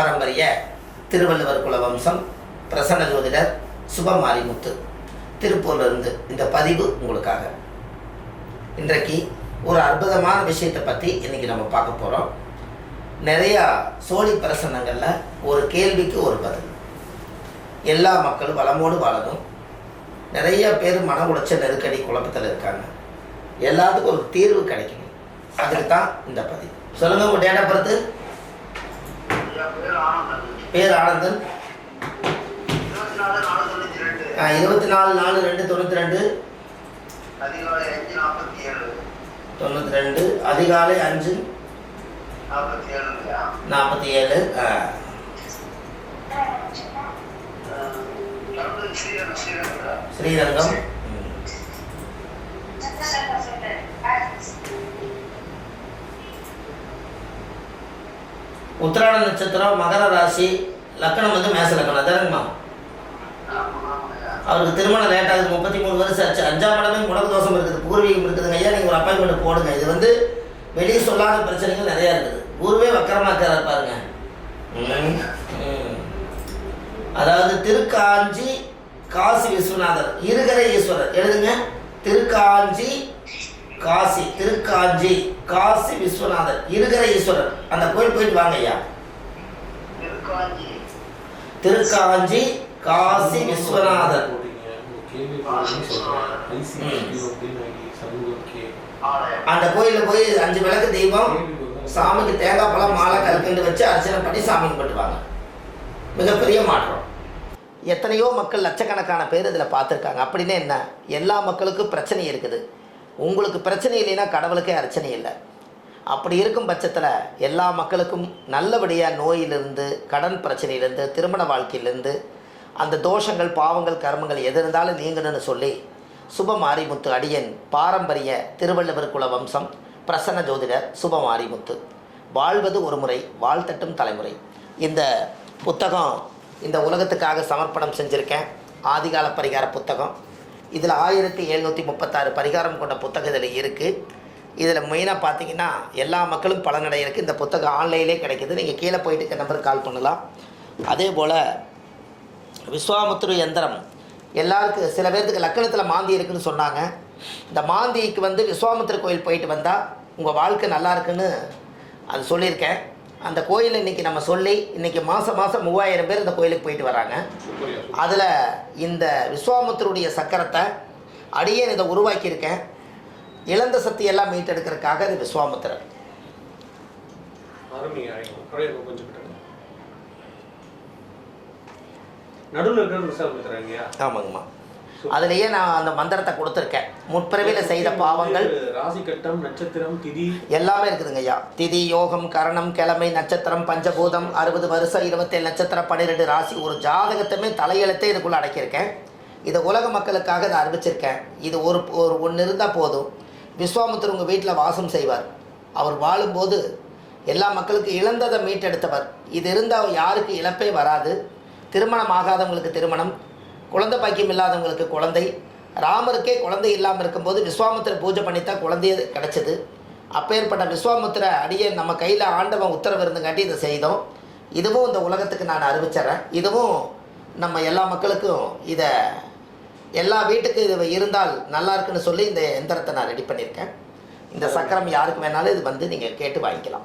பாரம்பரிய திருவள்ளுவர் குல வம்சம் பிரசன்ன ஜோதிடர் சுபமாரிமுத்து திருப்பூர்லேருந்து இந்த பதிவு உங்களுக்காக. இன்றைக்கு ஒரு அற்புதமான விஷயத்தை பற்றி இன்றைக்கி நம்ம பார்க்க போகிறோம். நிறையா சோழி பிரசன்னங்களில் ஒரு கேள்விக்கு ஒரு பதில். எல்லா மக்களும் வளமோடு வாழணும். நிறைய பேர் மன உளைச்சல் நெருக்கடி குழப்பத்தில் இருக்காங்க. எல்லாத்துக்கும் ஒரு தீர்வு கிடைக்கணும். அதுக்கு தான் இந்த பதிவு. சொல்லுங்கள், உங்கள் டேட்டா பொறுத்து. பேர் ஆனந்தன். 24/4/2092 92 அதிகாலை 5:47. ஸ்ரீரங்கம். உத்திராட நட்சத்திரம், மகர ராசி, லக்கணம் வந்து மேச லக்கணம். அதானுங்கம்மா. அவருக்கு திருமணம் லேட் ஆகுது, 33 வருஷம் ஆச்சு. 5ஆம் இடமே முடக்கு தோஷம் இருக்குது, பூர்வீகம் இருக்குதுங்க. ஐயா நீங்கள் ஒரு அப்பாயின்மெண்ட் போடுங்க. இது வந்து வெளியே சொல்லாத பிரச்சனைகள் நிறையா இருக்குது. ஊருவே வக்கரமாக இருப்பாருங்க. அதாவது திருக்காஞ்சி காசி விஸ்வநாதர் இருகரை ஈஸ்வரர். எழுதுங்க, திருக்காஞ்சி காசி, திருக்காஞ்சி காசி விஸ்வநாதர் இருகரை ஈஸ்வரர். அந்த கோயில் போயிட்டு வாங்க ஐயா. திருக்காஞ்சி காசி விஸ்வநாதர். அந்த கோயிலில் போய் 5 விளக்கு தீபம், சாமிக்கு தேங்காய் பழம் மாலை கல்கண்டு வச்சு அர்ச்சனை பண்ணி சாமி கும்பிட்டுவாங்க. மிகப்பெரிய மாற்றம். எத்தனையோ மக்கள், லட்சக்கணக்கான பேர் இதில் பார்த்துருக்காங்க. அப்படின்னு என்ன, எல்லா மக்களுக்கும் பிரச்சனை இருக்குது. உங்களுக்கு பிரச்சனை இல்லைன்னா கடவுளுக்கே அர்ச்சனை இல்லை. அப்படி இருக்கும் பட்சத்தில் எல்லா மக்களுக்கும் நல்லபடியாக நோயிலிருந்து, கடன் பிரச்சனையிலேருந்து, திருமண வாழ்க்கையிலேருந்து, அந்த தோஷங்கள் பாவங்கள் கர்மங்கள் எது இருந்தாலும் நீங்கணும்னு சொல்லி சுபமாரிமுத்து அடியன் பாரம்பரிய திருவள்ளுவர் குல வம்சம் பிரசன்ன ஜோதிடர் சுபமாரிமுத்து. வாழ்வது ஒரு முறை, வாழ்த்தட்டும் தலைமுறை. இந்த புத்தகம் இந்த உலகத்துக்காக சமர்ப்பணம் செஞ்சுருக்கேன். ஆதிகால பரிகார புத்தகம். இதில் 1736 பரிகாரம் கொண்ட புத்தகம் இதில் இருக்குது. இதில் மெயினாக பார்த்தீங்கன்னா எல்லா மக்களும் பலனடையிருக்கு. இந்த புத்தகம் ஆன்லைன்லேயே கிடைக்கிது. நீங்கள் கீழே போயிட்டு நம்பருக்கு கால் பண்ணலாம். அதே போல் விஸ்வாமுத்திர யந்திரம் எல்லாருக்கும், சில பேர்த்துக்கு லக்கணத்தில் மாந்தி இருக்குதுன்னு சொன்னாங்க. இந்த மாந்திக்கு வந்து விஸ்வாமுத்திர கோயில் போயிட்டு வந்தால் உங்கள் வாழ்க்கை நல்லா இருக்குன்னு அது சொல்லியிருக்கேன். அந்த கோயில் இன்றைக்கி நம்ம சொல்லி இன்றைக்கி மாதம் 3000 பேர் இந்த கோயிலுக்கு போயிட்டு வராங்க. அதில் இந்த விஸ்வாமுத்திருடைய சக்கரத்தை அடியேன் இதை உருவாக்கியிருக்கேன். இழந்த சக்தியெல்லாம் மீட்டெடுக்கிறதுக்காக இது விஸ்வாமுத்திரர். ஆமாங்கம்மா. அதுலேயே நான் அந்த மந்திரத்தை கொடுத்துருக்கேன். முற்பிறவியில் செய்த பாவங்கள், ராசி கட்டம், நட்சத்திரம், திதி எல்லாமே இருக்குதுங்க ஐயா. திதி, யோகம், கரணம், கிழமை, நட்சத்திரம், பஞ்சபூதம், 60 வருஷம், 27 நட்சத்திரம், 12 ராசி, ஒரு ஜாதகத்தையுமே தலையெழுத்தே இதுக்குள்ளே அடக்கியிருக்கேன். இதை உலக மக்களுக்காக இதை அறிவிச்சிருக்கேன். இது ஒன்று இருந்தால் போதும். விஸ்வாமுத்திரர் உங்கள் வீட்டில் வாசம் செய்வார். அவர் வாழும்போது எல்லா மக்களுக்கும் இழந்ததை மீட்டெடுத்தவர். இது இருந்தால் யாருக்கு இழப்பே வராது. திருமணம் ஆகாதவங்களுக்கு திருமணம், குழந்தை பாக்கியம் இல்லாதவங்களுக்கு குழந்தை. ராமருக்கே குழந்தை இல்லாமல் இருக்கும்போது விஸ்வாமுத்திரர் பூஜை பண்ணித்தான் குழந்தைய கிடச்சிது. அப்பேற்பட்ட விஸ்வாமுத்திர அடியே நம்ம கையில் ஆண்டவன் உத்தரவு இருந்துங்காட்டி இதை செய்தோம். இதுவும் இந்த உலகத்துக்கு நான் அறிவிச்சிட்றேன். இதுவும் நம்ம எல்லா மக்களுக்கும் இதை எல்லா வீட்டுக்கு இது இருந்தால் நல்லா இருக்குன்னு சொல்லி இந்த எந்திரத்தை நான் ரெடி பண்ணியிருக்கேன். இந்த சக்கரம் யாருக்கு வேணாலும் இது வந்து நீங்கள் கேட்டு வாங்கிக்கலாம்.